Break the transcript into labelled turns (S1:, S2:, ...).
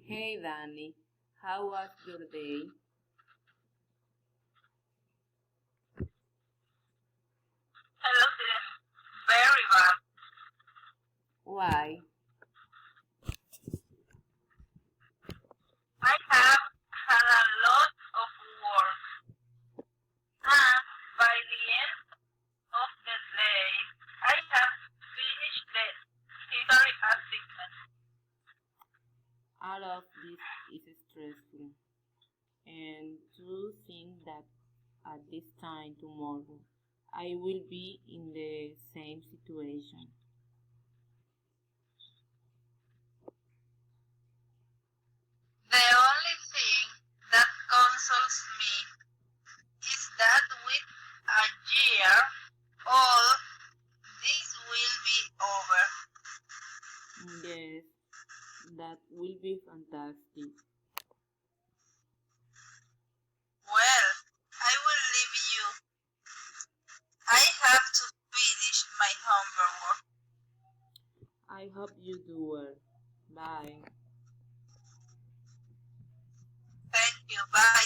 S1: Hey Danny, how was your day?
S2: Hello, Sim. Very bad.
S1: Why?
S2: I have had a lot of work, and by the end of the day, I have finished the history assignment.
S1: All of this is stressful, and to think that at this time tomorrow I will be in the same situation.
S2: The only thing that consoles me is that with a year, all this will be over.
S1: Yes, that will be fantastic.
S2: Well, I will leave you. I have to finish my homework.
S1: I hope you do well. Bye.
S2: Thank you. Bye.